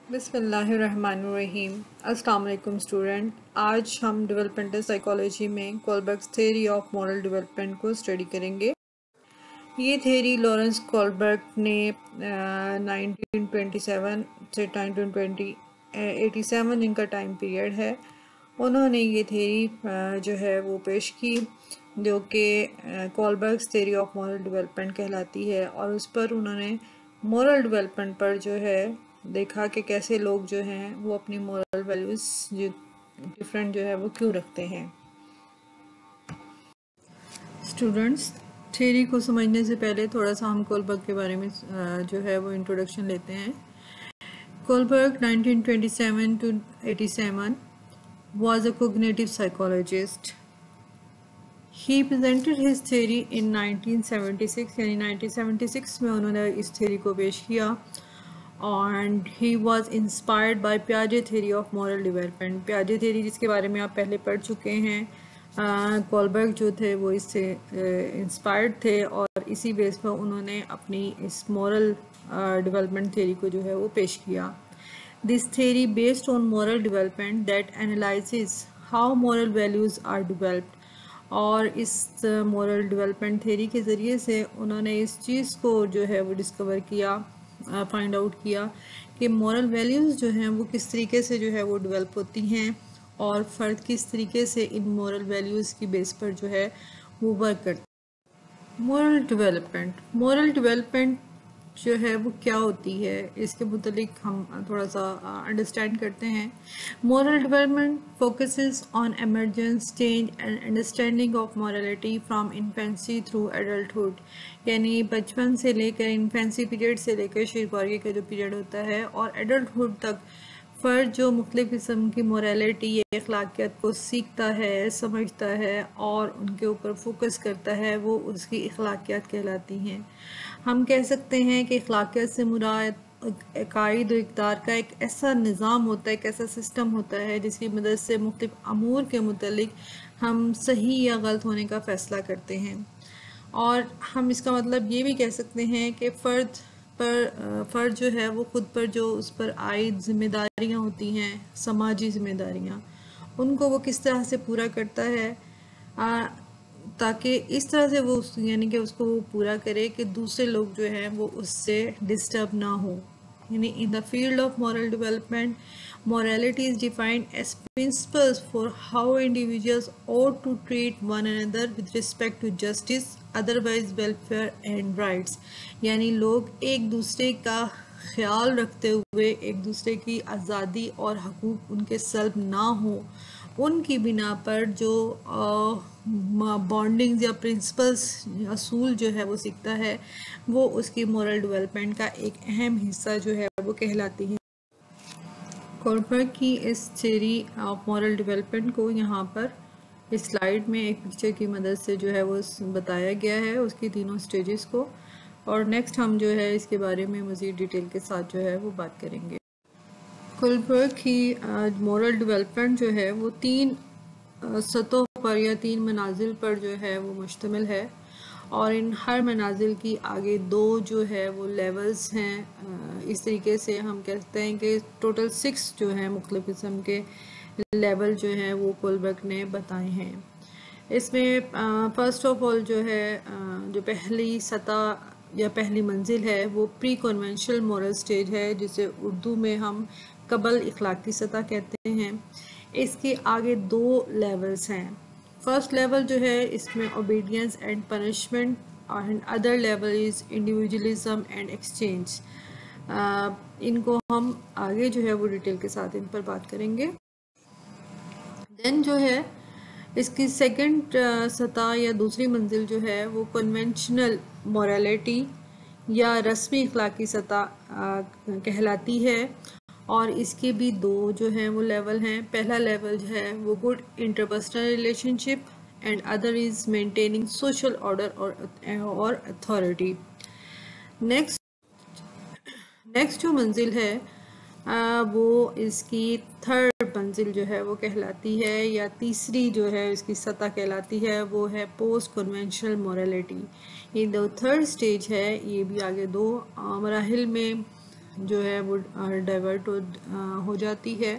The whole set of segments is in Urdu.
بسم اللہ الرحمن الرحیم۔ السلام علیکم اسٹوڈنٹ، آج ہم ڈیولپمنٹل سائیکالوجی میں کولبرگ's تھیوری آف مورل ڈیولپمنٹ کو اسٹڈی کریں گے۔ یہ تھیوری لارنس کولبرگ نے 1927 سے 1987 ان کا ٹائم پیریڈ ہے، انہوں نے یہ تھیوری جو ہے وہ پیش کی جو کہ کولبرگ's تھیوری آف مورل ڈیولپمنٹ کہلاتی ہے، اور اس پر انہوں نے مورل ڈیولپمنٹ پر جو ہے دیکھا کہ کیسے لوگ جو ہیں وہ اپنی مورل ویلیوز ڈیفرنٹ جو ہے وہ کیوں رکھتے ہیں۔ اسٹوڈنٹس، تھیوری کو سمجھنے سے پہلے تھوڑا سا ہم کولبرگ کے بارے میں جو ہے وہ انٹروڈکشن لیتے ہیں۔ Kohlberg 1927 to 87 was a cognitive psychologist. He presented his theory in 1976 یعنی 1976 میں انہوں نے اس تھیوری کو پیش کیا، and he was inspired by Piaget theory of moral development. Piaget theory جس کے بارے میں آپ پہلے پڑھ چکے ہیں، کولبرگ جو تھے وہ اس سے انسپائرڈ تھے، اور اسی بیس پر انہوں نے اپنی اس مورل ڈیولپمنٹ تھیوری کو جو ہے وہ پیش کیا۔ This theory based on moral development that analyzes how moral values are developed. اور اس مورل ڈیولپمنٹ تھیوری کے ذریعے سے انہوں نے اس چیز کو جو ہے وہ ڈسکور کیا، فائنڈ آؤٹ کیا کہ مورل ویلیوز جو ہیں وہ کس طریقے سے جو ہے وہ ڈیولپ ہوتی ہیں، اور فرد کس طریقے سے ان مورل ویلیوز کی بیس پر جو ہے وہ ورک کرتا ہے۔ مورل ڈیولپمنٹ جو ہے وہ کیا ہوتی ہے، اس کے متعلق ہم تھوڑا سا انڈرسٹینڈ کرتے ہیں۔ Moral development focuses on emergence change and understanding of morality from infancy through adulthood, یعنی بچپن سے لے کر انفینسی پیریڈ سے لے کر شیرخواری کا جو پیریڈ ہوتا ہے اور ایڈلٹہڈ تک فرد جو مختلف قسم کی مورالٹی یا اخلاقیات کو سیکھتا ہے، سمجھتا ہے اور ان کے اوپر فوکس کرتا ہے، وہ اس کی اخلاقیات کہلاتی ہیں۔ ہم کہہ سکتے ہیں کہ اخلاقیات سے مراد عقائد و اقدار کا ایک ایسا نظام ہوتا ہے، ایک ایسا سسٹم ہوتا ہے جس کی مدد سے مختلف امور کے متعلق ہم صحیح یا غلط ہونے کا فیصلہ کرتے ہیں، اور ہم اس کا مطلب یہ بھی کہہ سکتے ہیں کہ فرد جو ہے وہ خود پر جو اس پر عائد ذمہ داریاں ہوتی ہیں، سماجی ذمہ داریاں، ان کو وہ کس طرح سے پورا کرتا ہے تاکہ اس طرح سے وہ یعنی کہ اس کو وہ پورا کرے کہ دوسرے لوگ جو ہیں وہ اس سے ڈسٹرب نہ ہو۔ یعنی in the field of moral development, morality is defined as principles for how individuals ought to treat one another with respect to justice, otherwise welfare and rights. یعنی لوگ ایک دوسرے کا خیال رکھتے ہوئے ایک دوسرے کی آزادی اور حقوق ان کے سلب نہ ہوں، ان کی بنا پر جو بانڈنگز یا پرنسپلز اصول جو ہے وہ سیکھتا ہے، وہ اس کی مورل ڈیولپمنٹ کا ایک اہم حصہ جو ہے وہ کہلاتی ہے۔ کولبرگ کی اس تھیوری آف مورل ڈیولپمنٹ کو یہاں پر اس سلائیڈ میں ایک پکچر کی مدد سے جو ہے وہ بتایا گیا ہے، اس کی تینوں سٹیجز کو، اور نیکسٹ ہم جو ہے اس کے بارے میں مزید ڈیٹیل کے ساتھ جو ہے وہ بات کریں گے۔ کولبرگ کی مورل ڈیولپمنٹ جو ہے وہ تین سطحوں پر یا تین منازل پر جو ہے وہ مشتمل ہے، اور ان ہر منازل کی آگے دو جو ہے وہ لیولز ہیں۔ اس طریقے سے ہم کہتے ہیں کہ ٹوٹل 6 جو ہیں مختلف قسم کے لیول جو ہیں وہ کولبرگ نے بتائے ہیں۔ اس میں فرسٹ آف آل جو ہے جو پہلی سطح یا پہلی منزل ہے وہ پری کنونشنل مورل سٹیج ہے، جسے اردو میں ہم قبل اخلاقی سطح کہتے ہیں۔ اس کے آگے 2 لیولز ہیں۔ فرسٹ لیول جو ہے اس میں obedience and punishment, and other level is individualism and exchange. ان کو ہم آگے جو ہے وہ ڈیٹیل کے ساتھ ان پر بات کریں گے۔ دین جو ہے اس کی سیکنڈ سطح یا دوسری منزل جو ہے وہ کنونشنل مورالٹی یا رسمی اخلاقی سطح کہلاتی ہے، اور اس کے بھی 2 جو ہیں وہ لیول ہیں۔ پہلا لیول جو ہے وہ good interpersonal relation ship, and other is maintaining social order اور اتھارٹی۔ نیکسٹ جو منزل ہے وہ اس کی تھرڈ منزل جو ہے وہ کہلاتی ہے، یا تیسری جو ہے اس کی سطح کہلاتی ہے، وہ ہے پوسٹ کنونشنل مورالٹی۔ یہ جو تھرڈ سٹیج ہے یہ بھی آگے 2 مراحل میں جو ہے وہ ڈائیورٹ ہو جاتی ہے،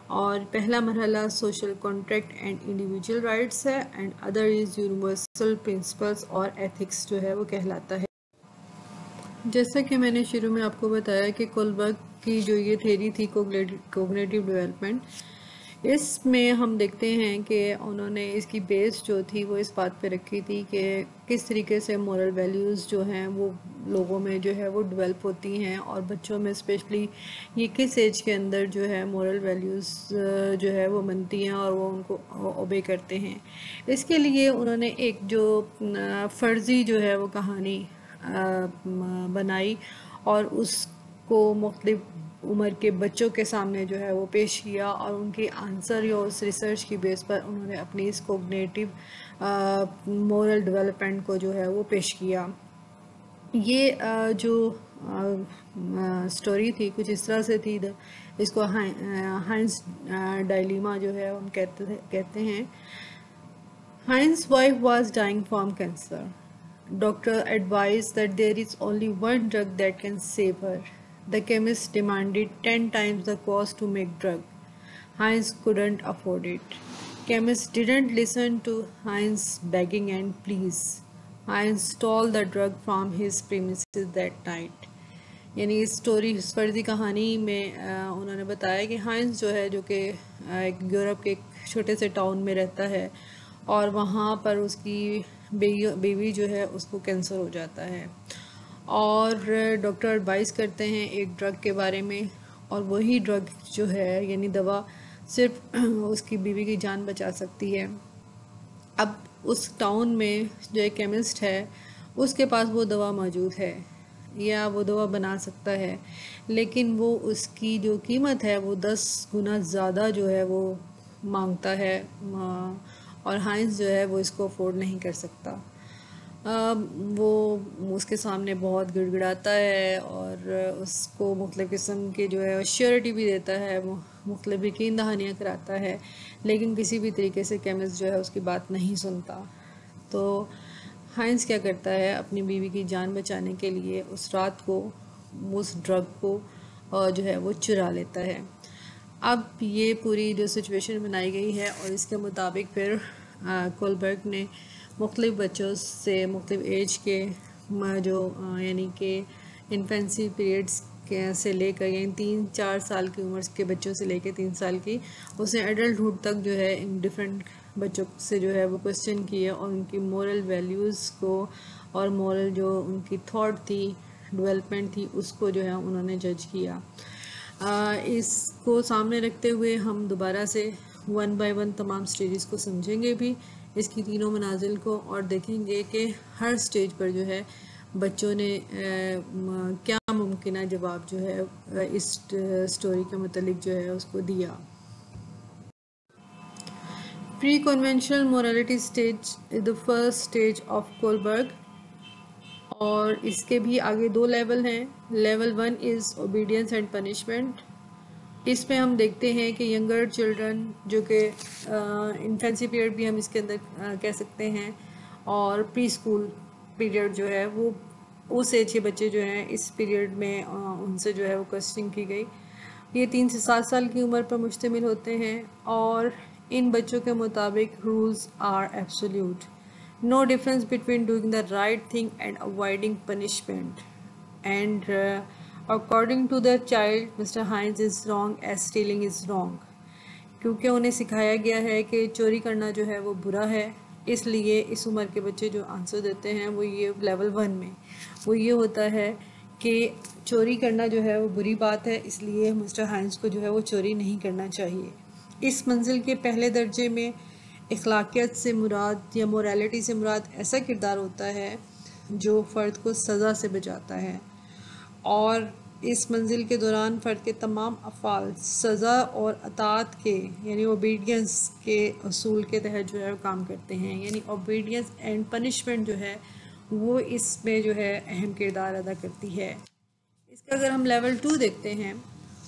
اور پہلا مرحلہ social contract and individual rights ہے، and other is universal principles اور ایتھکس جو ہے وہ کہلاتا ہے۔ جیسا کہ میں نے شروع میں آپ کو بتایا کہ کولبرگ کی جو یہ تھیری تھی کوگنیٹیو ڈیولپمنٹ، اس میں ہم دیکھتے ہیں کہ انہوں نے اس کی بیس جو تھی وہ اس بات پہ رکھی تھی کہ کس طریقے سے مورل ویلیوز جو ہیں وہ لوگوں میں جو ہے وہ ڈیولپ ہوتی ہیں، اور بچوں میں اسپیشلی یہ کس ایج کے اندر جو ہے مورل ویلیوز جو ہے وہ بنتی ہیں اور وہ ان کو اوبے کرتے ہیں۔ اس کے لیے انہوں نے ایک جو فرضی جو ہے وہ کہانی بنائی اور اس کو مختلف عمر کے بچوں کے سامنے جو ہے وہ پیش کیا، اور ان کی آنسر یا اس ریسرچ کی بیس پر انہوں نے اپنی اس کوگنیٹیو مورل ڈیولپمنٹ کو جو ہے وہ پیش کیا۔ یہ جو سٹوری تھی کچھ اس طرح سے تھی، اس کو ہائنس ڈائلیما جو ہے ہم کہتے ہیں۔ Heinz's wife was dying from cancer. Doctor advised that there is only one drug that can save her. The chemist demanded 10 times the cost to make drug. Heinz couldn't afford it. Chemist didn't listen to Heinz's begging and pleas. Heinz stole the drug from his premises that night. یعنی اس فرضی کہانی میں انہوں نے بتایا کہ ہائنز جو ہے، جو کہ ایک یورپ کے ایک چھوٹے سے ٹاؤن میں رہتا ہے، اور وہاں پر اس کی بیوی جو ہے اس کو کینسر ہو جاتا ہے، اور ڈاکٹر ایڈوائز کرتے ہیں ایک ڈرگ کے بارے میں، اور وہی ڈرگ جو ہے یعنی دوا صرف اس کی بیوی کی جان بچا سکتی ہے۔ اب اس ٹاؤن میں جو ایک کیمسٹ ہے اس کے پاس وہ دوا موجود ہے یا وہ دوا بنا سکتا ہے، لیکن وہ اس کی جو قیمت ہے وہ 10 گنا زیادہ جو ہے وہ مانگتا ہے، اور ہائنز جو ہے وہ اس کو افورڈ نہیں کر سکتا۔ وہ اس کے سامنے بہت گڑ گڑاتا ہے اور اس کو مختلف قسم کے جو ہے شیورٹی بھی دیتا ہے، مختلف یقین دہانیاں کراتا ہے، لیکن کسی بھی طریقے سے کیمسٹ جو ہے اس کی بات نہیں سنتا۔ تو ہائنز کیا کرتا ہے، اپنی بیوی کی جان بچانے کے لیے اس رات کو اس ڈرگ کو جو ہے وہ چرا لیتا ہے۔ اب یہ پوری جو سچویشن بنائی گئی ہے، اور اس کے مطابق پھر کولبرگ نے مختلف بچوں سے مختلف ایج کے جو یعنی کہ انفینسی پیریڈز سے لے کر یعنی 3-4 سال کی عمر کے بچوں سے لے کے 3 سال کی اس نے ایڈلٹہڈ تک جو ہے ان ڈفرینٹ بچوں سے جو ہے وہ کوسچن کیے، اور ان کی مورل ویلیوز کو اور مورل جو ان کی تھاٹ تھی، ڈیولپمنٹ تھی، اس کو جو ہے انہوں نے جج کیا۔ اس کو سامنے رکھتے ہوئے ہم دوبارہ سے 1 by 1 تمام سٹیجز کو سمجھیں گے بھی، اس کی تینوں منازل کو، اور دیکھیں گے کہ ہر سٹیج پر جو ہے بچوں نے کیا ممکنہ جواب جو ہے اس سٹوری کے متعلق جو ہے اس کو دیا۔ Pre conventional morality stage is the first stage of Kohlberg, اور اس کے بھی آگے 2 لیول ہیں۔ Level 1 is obedience and punishment. اس میں ہم دیکھتے ہیں کہ ینگر چلڈرن جو کہ انفینسی پیریڈ بھی ہم اس کے اندر کہہ سکتے ہیں، اور پری اسکول پیریڈ جو ہے وہ اس ایج کے بچے جو ہیں اس پیریڈ میں ان سے جو ہے وہ کوسچننگ کی گئی۔ یہ 3 سے 7 سال کی عمر پر مشتمل ہوتے ہیں، اور ان بچوں کے مطابق rules are absolute, no difference between doing the right thing and avoiding punishment, and according to the child, Mr. Heinz is wrong as stealing is wrong، کیونکہ انہیں سکھایا گیا ہے کہ چوری کرنا جو ہے وہ برا ہے، اس لیے اس عمر کے بچے جو آنسر دیتے ہیں وہ یہ لیول 1 میں وہ یہ ہوتا ہے کہ چوری کرنا جو ہے وہ بری بات ہے، اس لیے مسٹر ہائنز کو جو ہے وہ چوری نہیں کرنا چاہیے۔ اس منزل کے پہلے درجے میں اخلاقیات سے مراد یا موریلٹی سے مراد ایسا کردار ہوتا ہے جو فرد کو سزا سے بچاتا ہے، اور اس منزل کے دوران فرد کے تمام افعال سزا اور اطاعت کے یعنی اوبیڈینس کے اصول کے تحت جو ہے کام کرتے ہیں، یعنی اوبیڈینس اینڈ پنشمنٹ جو ہے وہ اس میں جو ہے اہم کردار ادا کرتی ہے۔ اس کا اگر ہم لیول 2 دیکھتے ہیں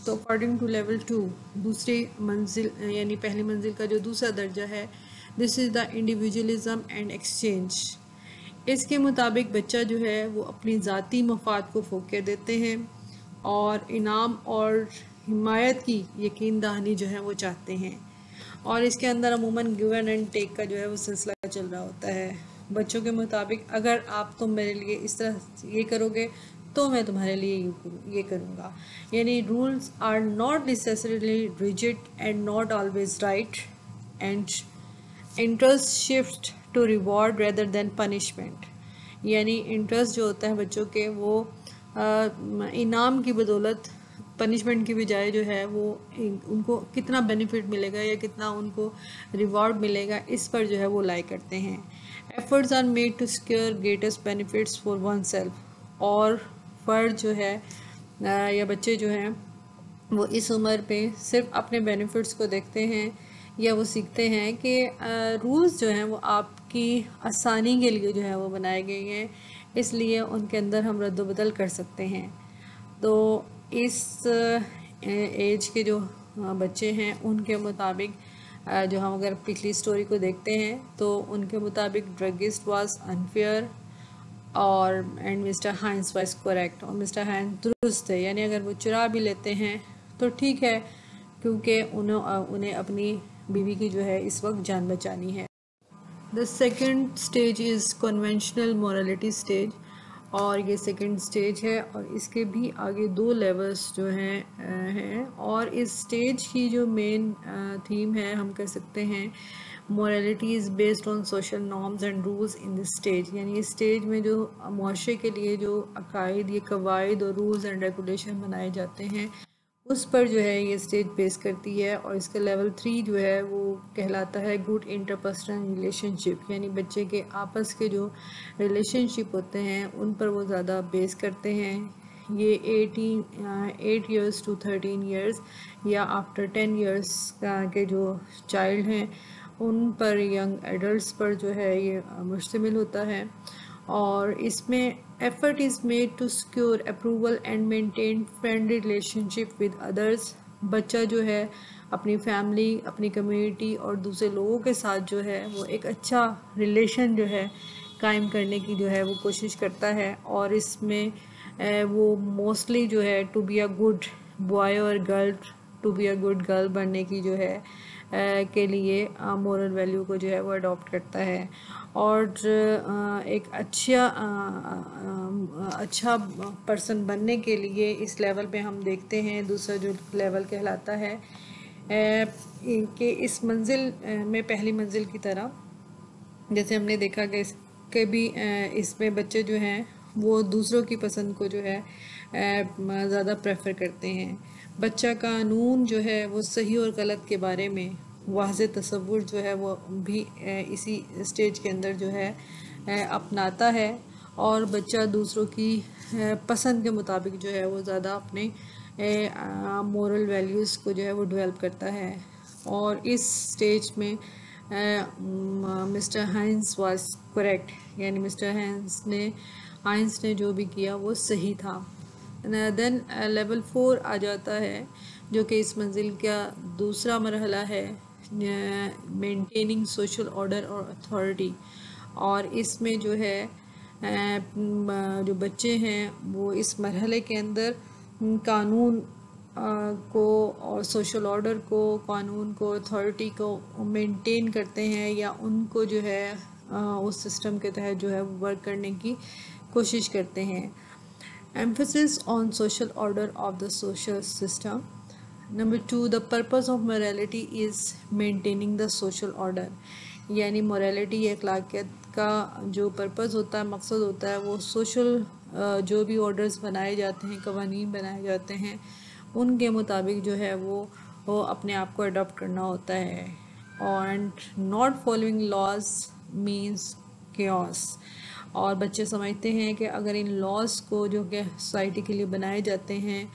تو اکارڈنگ ٹو لیول 2 دوسری منزل یعنی پہلی منزل کا جو دوسرا درجہ ہے، دس از دا انڈیویجولزم اینڈ ایکسچینج۔ اس کے مطابق بچہ جو ہے وہ اپنی ذاتی مفاد کو فوقیت دیتے ہیں، اور انعام اور حمایت کی یقین دہانی جو ہے وہ چاہتے ہیں، اور اس کے اندر عموماً گیون اینڈ ٹیک کا جو ہے وہ سلسلہ چل رہا ہوتا ہے۔ بچوں کے مطابق اگر تم میرے لیے اس طرح یہ کرو گے تو میں تمہارے لیے یہ کروں گا، یعنی rules are not necessarily rigid and not always right and interest shift to reward rather than punishment, یعنی انٹرسٹ جو ہوتا ہے بچوں کے وہ انعام کی بدولت پنشمنٹ کی بجائے جو ہے وہ ان کو کتنا بینیفٹ ملے گا یا کتنا ان کو ریوارڈ ملے گا اس پر جو ہے وہ لائے کرتے ہیں۔ Efforts are made to secure greatest benefits for oneself, اور فرد جو ہے یا بچے جو ہیں وہ اس عمر پہ صرف اپنے بینیفٹس کو دیکھتے ہیں یا وہ سیکھتے ہیں کہ رولز جو ہیں وہ آپ کی آسانی کے لیے جو ہے وہ بنائے گئے ہیں، اس لیے ان کے اندر ہم رد و بدل کر سکتے ہیں۔ تو اس ایج کے جو بچے ہیں ان کے مطابق جو ہم اگر پچھلی سٹوری کو دیکھتے ہیں تو ان کے مطابق ڈرگسٹ واز انفیئر اور and Mr Heinz was correct, اور مسٹر ہائنس درست ہے، یعنی اگر وہ چرا بھی لیتے ہیں تو ٹھیک ہے کیونکہ انہیں اپنی بیوی کی جو ہے اس وقت جان بچانی ہے۔ The second stage is conventional morality stage، اور یہ سیکنڈ سٹیج ہے اور اس کے بھی آگے 2 لیولز جو ہیں اور اس سٹیج کی جو مین تھیم ہے ہم کہہ سکتے ہیں morality is based on social norms and rules in this stage، یعنی اس سٹیج میں جو معاشرے کے لیے جو عقائد یہ قواعد اور رولز اینڈ ریگولیشن بنائے جاتے ہیں اس پر جو ہے یہ سٹیج بیس کرتی ہے، اور اس کا لیول 3 جو ہے وہ کہلاتا ہے گڈ انٹرپرسنل ریلیشن شپ، یعنی بچے کے آپس کے جو ریلیشن شپ ہوتے ہیں ان پر وہ زیادہ بیس کرتے ہیں۔ یہ 8 ایئرس ٹو 13 ایئرس یا آفٹر 10 ایئرس کے جو چائلڈ ہیں ان پر، ینگ ایڈلٹس پر جو ہے یہ مشتمل ہوتا ہے، اور اس میں effort is made to secure approval and maintain friendly relationship with others، بچہ جو ہے اپنی فیملی، اپنی کمیونٹی اور دوسرے لوگوں کے ساتھ جو ہے وہ ایک اچھا ریلیشن جو ہے قائم کرنے کی جو ہے وہ کوشش کرتا ہے، اور اس میں وہ موسٹلی جو ہے to be a good boy اور girl, to be a good girl بننے کی جو ہے کے لیے مورل ویلیو کو جو ہے وہ اڈاپٹ کرتا ہے، اور ایک اچھا پرسن بننے کے لیے اس لیول پہ ہم دیکھتے ہیں دوسرا جو لیول کہلاتا ہے کہ اس منزل میں پہلی منزل کی طرح جیسے ہم نے دیکھا کہ بھی اس میں بچے جو ہیں وہ دوسروں کی پسند کو جو ہے زیادہ پریفر کرتے ہیں۔ بچہ قانون جو ہے وہ صحیح اور غلط کے بارے میں واضح تصور جو ہے وہ بھی اسی سٹیج کے اندر جو ہے اپناتا ہے، اور بچہ دوسروں کی پسند کے مطابق جو ہے وہ زیادہ اپنے مورل ویلیوز کو جو ہے وہ ڈیولپ کرتا ہے، اور اس سٹیج میں مسٹر ہائنس واز کریکٹ، یعنی مسٹر ہائنس نے جو بھی کیا وہ صحیح تھا۔ دین لیول 4 آ جاتا ہے جو کہ اس منزل کا دوسرا مرحلہ ہے، مینٹیننگ سوشل آرڈر اور اتھارٹی، اور اس میں جو ہے جو بچے ہیں وہ اس مرحلے کے اندر قانون کو اور سوشل آرڈر کو، قانون کو، اتھارٹی کو مینٹین کرتے ہیں یا ان کو جو ہے اس سسٹم کے تحت جو ہے ورک کرنے کی کوشش کرتے ہیں۔ Emphasis on social order of the social system. Number 2، the purpose of morality is maintaining the social order، یعنی morality یا اخلاقیات کا جو پرپز ہوتا ہے، مقصد ہوتا ہے، وہ سوشل جو بھی آرڈرز بنائے جاتے ہیں، قوانین بنائے جاتے ہیں ان کے مطابق جو ہے وہ اپنے آپ کو اڈاپٹ کرنا ہوتا ہے، and not following laws means chaos، اور بچے سمجھتے ہیں کہ اگر ان لاز کو جو کہ سوسائٹی کے لیے بنائے جاتے ہیں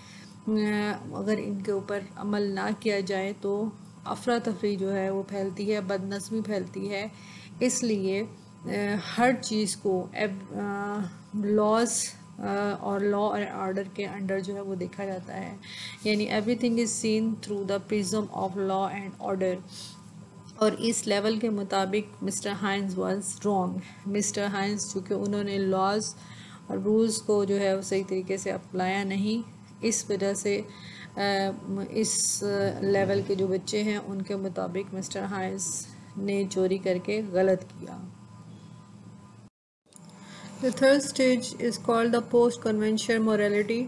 اگر ان کے اوپر عمل نہ کیا جائے تو افراتفری جو ہے وہ پھیلتی ہے، بد نظمی پھیلتی ہے، اس لیے ہر چیز کو لاز اور لا اور آرڈر کے انڈر جو ہے وہ دیکھا جاتا ہے، یعنی everything is seen through the prism of law and order, اور اس لیول کے مطابق Mr Heinz was wrong. Mr Heinz چونکہ انہوں نے لاز اور رولز کو جو ہے وہ صحیح طریقے سے اپلایا نہیں، اس وجہ سے اس لیول کے جو بچے ہیں ان کے مطابق مسٹر ہائنز نے چوری کر کے غلط کیا. The third stage is called the post-convention morality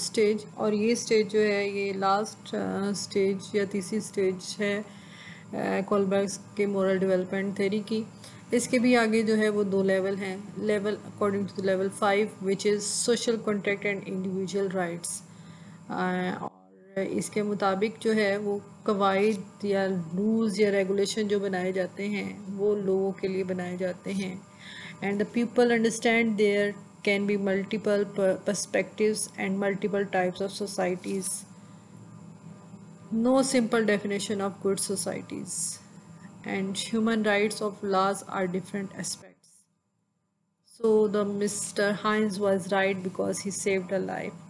stage, اور یہ stage جو ہے یہ last stage یا تیسری stage ہے کولبرگس کے moral development theory کی. اس کے بھی آگے جو ہے وہ 2 لیول ہیں. Level according to the level 5 which is social contract and individual rights. اور اس کے مطابق جو ہے وہ قواعد یا رولز یا ریگولیشن جو بنائے جاتے ہیں وہ لوگوں کے لیے بنائے جاتے ہیں. And the people understand there can be multiple perspectives and multiple types of societies. No simple definition of good societies. And human rights of laws are different aspects. So the Mr. Hines was right because he saved a life.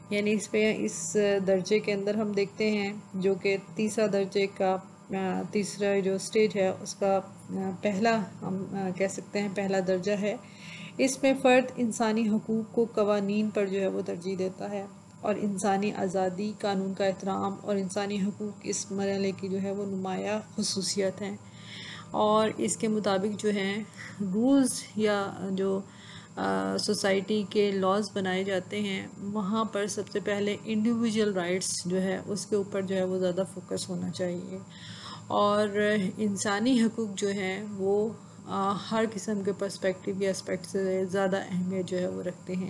یعنی اس پہ اس درجے کے اندر ہم دیکھتے ہیں جو کہ تیسرا درجے کا تیسرا جو سٹیج ہے اس کا پہلا ہم کہہ سکتے ہیں پہلا درجہ ہے. اس میں فرد انسانی حقوق کو قوانین پر جو ہے وہ ترجیح دیتا ہے اور انسانی آزادی قانون کا احترام اور انسانی حقوق اس مرحلے کی جو ہے وہ نمایاں خصوصیت ہیں. اور اس کے مطابق جو ہیں رولز یا جو سوسائٹی کے لاز بنائے جاتے ہیں وہاں پر سب سے پہلے انڈیویجول رائٹس جو ہے اس کے اوپر جو ہے وہ زیادہ فوکس ہونا چاہیے اور انسانی حقوق جو ہیں وہ ہر قسم کے پرسپیکٹیو یا اسپیکٹ سے زیادہ اہمیت جو ہے وہ رکھتے ہیں.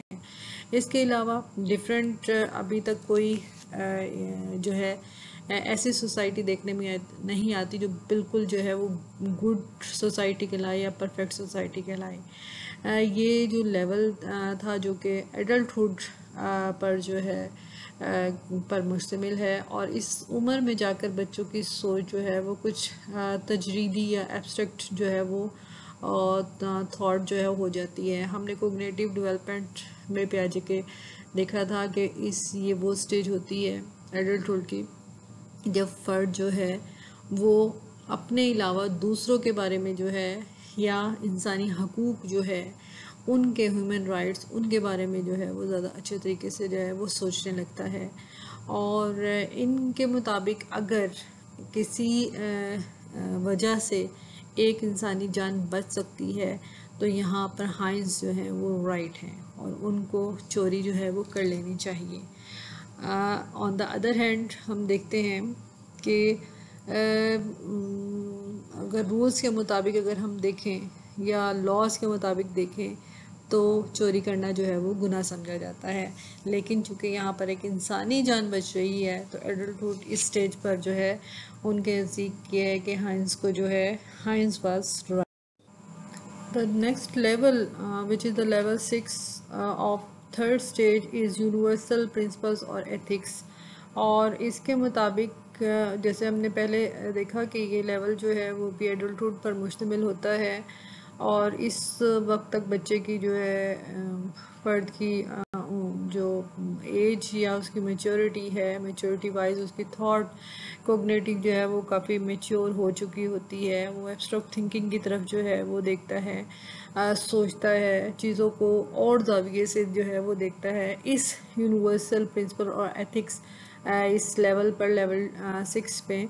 اس کے علاوہ ڈیفرنٹ ابھی تک کوئی جو ہے ایسی سوسائٹی دیکھنے میں نہیں آتی جو بالکل جو ہے وہ گڈ سوسائٹی کہلائے یا پرفیکٹ سوسائٹی کہلائے. یہ جو لیول تھا جو کہ ایڈلٹہڈ پر جو ہے پر مشتمل ہے اور اس عمر میں جا کر بچوں کی سوچ جو ہے وہ کچھ تجریدی یا ایبسٹریکٹ جو ہے وہ تھاٹ جو ہے ہو جاتی ہے. ہم نے کوگنیٹیو ڈیولپمنٹ میں پیاجے کے دیکھا تھا کہ یہ وہ سٹیج ہوتی ہے ایڈلٹہڈ کی جب فرد جو ہے وہ اپنے علاوہ دوسروں کے بارے میں جو ہے یا انسانی حقوق جو ہے ان کے ہیومن رائٹس ان کے بارے میں جو ہے وہ زیادہ اچھے طریقے سے جو ہے وہ سوچنے لگتا ہے. اور ان کے مطابق اگر کسی وجہ سے ایک انسانی جان بچ سکتی ہے تو یہاں پر ہائنز جو ہیں وہ رائٹ ہیں اور ان کو چوری جو ہے وہ کر لینی چاہیے. آن دا ادر ہینڈ ہم دیکھتے ہیں کہ اگر رولز کے مطابق اگر ہم دیکھیں یا لاز کے مطابق دیکھیں تو چوری کرنا جو ہے وہ گناہ سمجھا جاتا ہے. لیکن چونکہ یہاں پر ایک انسانی جان بچ رہی ہے تو ایڈلٹہڈ اس سٹیج پر جو ہے ان کے نزدیک یہ ہے کہ ہائنز کو جو ہے Heinz was right. The next level which is the level 6 of third stage is universal principles or ethics. اور اس کے مطابق جیسے ہم نے پہلے دیکھا کہ یہ لیول جو ہے وہ بھی ایڈلٹہڈ پر مشتمل ہوتا ہے اور اس وقت تک بچے کی جو ہے فرد کی جو ایج یا اس کی میچورٹی ہے میچورٹی وائز اس کی تھاٹ کوگنیٹیو جو ہے وہ کافی میچور ہو چکی ہوتی ہے. وہ ایبسٹریکٹ تھنکنگ کی طرف جو ہے وہ دیکھتا ہے سوچتا ہے چیزوں کو اور زاویے سے جو ہے وہ دیکھتا ہے. اس یونیورسل پرنسپل اور ایتھکس اس لیول پر لیول 6 پہ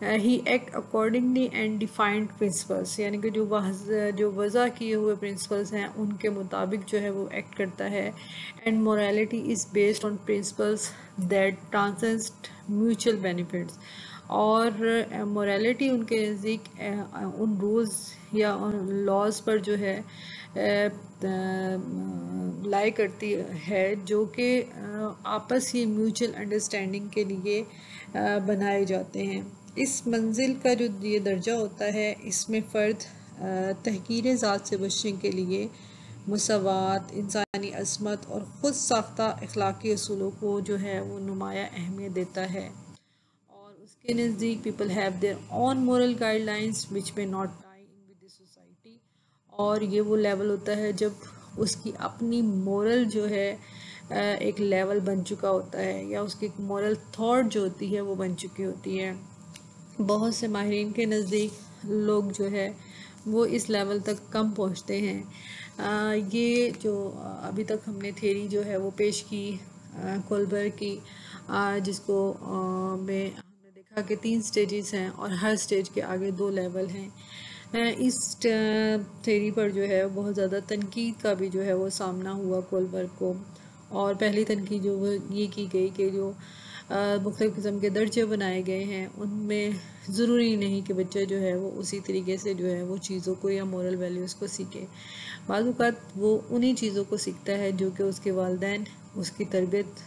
ہی act accordingly and defined principles یعنی کہ جو وضع کیے ہوئے پرنسپلس ہیں ان کے مطابق جو ہے وہ ایکٹ کرتا ہے. And morality is based on principles that transcend mutual benefits. اور morality ان کے نزدیک ان رولز یا ان لاز پر جو ہے لائی کرتی ہے جو کہ آپس کی میوچل انڈرسٹینڈنگ کے لیے بنائے جاتے ہیں. اس منزل کا جو یہ درجہ ہوتا ہے اس میں فرد تحقیر ذات سے بچنے کے لیے مساوات انسانی عظمت اور خود ساختہ اخلاقی اصولوں کو جو ہے وہ نمایاں اہمیت دیتا ہے. اور اس کے نزدیک people have their own moral guidelines which میں not tie in with the society. اور یہ وہ لیول ہوتا ہے جب اس کی اپنی مورل جو ہے ایک لیول بن چکا ہوتا ہے یا اس کی ایک مورل تھاٹ جو ہوتی ہے وہ بن چکی ہوتی ہے. بہت سے ماہرین کے نزدیک لوگ جو ہے وہ اس لیول تک کم پہنچتے ہیں. یہ جو ابھی تک ہم نے تھیری جو ہے وہ پیش کی کولبرگ کی جس کو میں ہم نے دیکھا کہ 3 سٹیجز ہیں اور ہر سٹیج کے آگے 2 لیول ہیں. اس تھیری پر جو ہے بہت زیادہ تنقید کا بھی جو ہے وہ سامنا ہوا کولبرگ کو. اور پہلی تنقید جو وہ یہ کی گئی کہ جو مختلف قسم کے درجے بنائے گئے ہیں ان میں ضروری نہیں کہ بچہ جو ہے وہ اسی طریقے سے جو ہے وہ چیزوں کو یا مورل ویلیوز کو سیکھے. بعض اوقات وہ انہی چیزوں کو سیکھتا ہے جو کہ اس کے والدین اس کی تربیت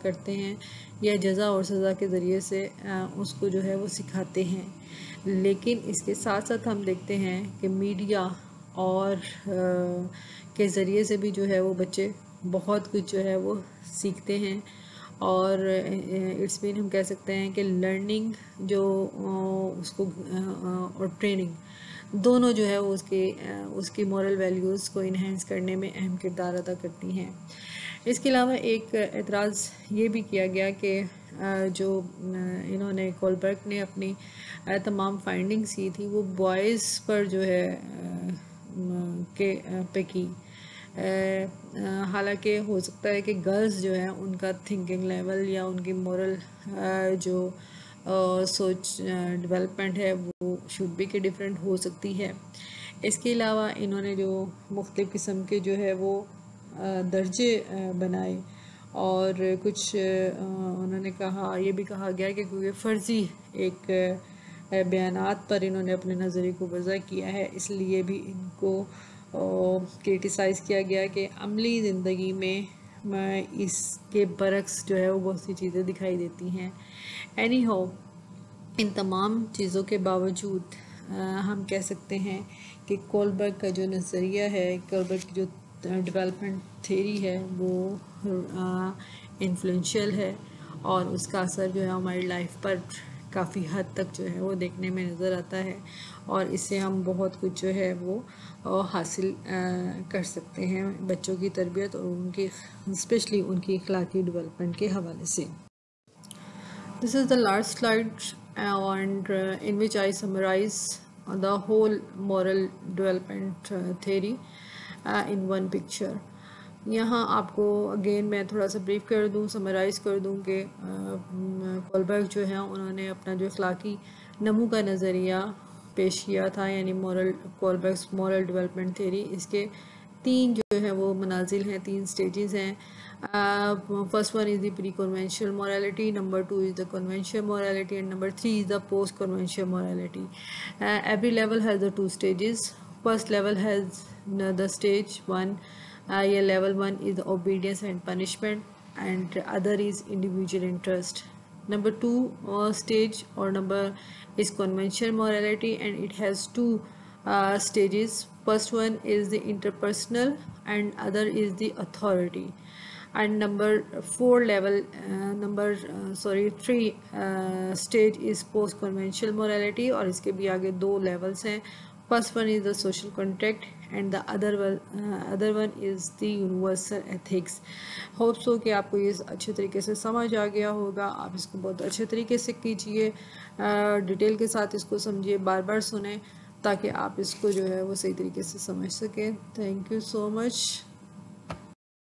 کرتے ہیں یا جزا اور سزا کے ذریعے سے اس کو جو ہے وہ سکھاتے ہیں. لیکن اس کے ساتھ ساتھ ہم دیکھتے ہیں کہ میڈیا اور کے ذریعے سے بھی جو ہے وہ بچے بہت کچھ جو ہے وہ سیکھتے ہیں. اور اٹس مین ہم کہہ سکتے ہیں کہ لرننگ جو اس کو اور ٹریننگ دونوں جو ہے وہ اس کی مورل ویلیوز کو انہینس کرنے میں اہم کردار ادا کرتی ہیں. اس کے علاوہ ایک اعتراض یہ بھی کیا گیا کہ جو انہوں نے کولبرگ نے اپنی تمام فائنڈنگز کی تھی وہ بوائز پر جو ہے پہ کی. حالانکہ ہو سکتا ہے کہ گرلز جو ہیں ان کا تھنکنگ لیول یا ان کی مورل جو سوچ ڈیولپمنٹ ہے وہ شوڈ بی کے ڈیفرنٹ ہو سکتی ہے. اس کے علاوہ انہوں نے جو مختلف قسم کے جو ہے وہ درجے بنائے اور کچھ انہوں نے کہا یہ بھی کہا گیا کہ کیونکہ فرضی ایک بیانات پر انہوں نے اپنے نظریے کو وضع کیا ہے اس لیے بھی ان کو کرٹیسائز کیا گیا کہ عملی زندگی میں اس کے برعکس جو ہے وہ بہت سی چیزیں دکھائی دیتی ہیں. اینی ہاؤ ان تمام چیزوں کے باوجود ہم کہہ سکتے ہیں کہ کولبرگ کا جو نظریہ ہے کولبرگ کی جو ڈیولپمنٹ تھیری ہے وہ انفلوئنشیل ہے اور اس کا اثر جو ہے ہماری لائف پر کافی حد تک جو ہے وہ دیکھنے میں نظر آتا ہے اور اس سے ہم بہت کچھ جو ہے وہ حاصل کر سکتے ہیں بچوں کی تربیت اور ان کی اسپیشلی ان کی اخلاقی ڈیولپمنٹ کے حوالے سے. This is the last slide and in which I summarize the whole moral development theory in one picture. یہاں آپ کو اگین میں تھوڑا سا بریف کر دوں سمرائز کر دوں کہ کولبرگ جو ہے انہوں نے اپنا جو اخلاقی نمو کا نظریہ پیش کیا تھا یعنی کولبرگس مورل ڈیولپمنٹ تھیری. اس کے 3 جو ہے وہ منازل ہیں 3 سٹیجز ہیں. First one is the preconventional morality, number 2 is the conventional morality and number 3 is the post conventional morality. Every level has the 2 stages. First level has the stage 1. Level 1 is obedience and punishment and other is individual interest. Number 2 stage or number is conventional morality and it has 2 stages. First one is the interpersonal and other is the authority. And number 3 stage is post conventional morality اور اس کے بھی آگے 2 levels ہیں. First one is the social contract and the other one is the universal ethics. Hope so کہ آپ کو یہ اچھے طریقے سے سمجھ آ گیا ہوگا. آپ اس کو بہت اچھے طریقے سے کیجئے ڈیٹیل کے ساتھ اس کو سمجھیے بار بار سنیں تاکہ آپ اس کو جو ہے وہ صحیح طریقے سے سمجھ سکیں. Thank you so much.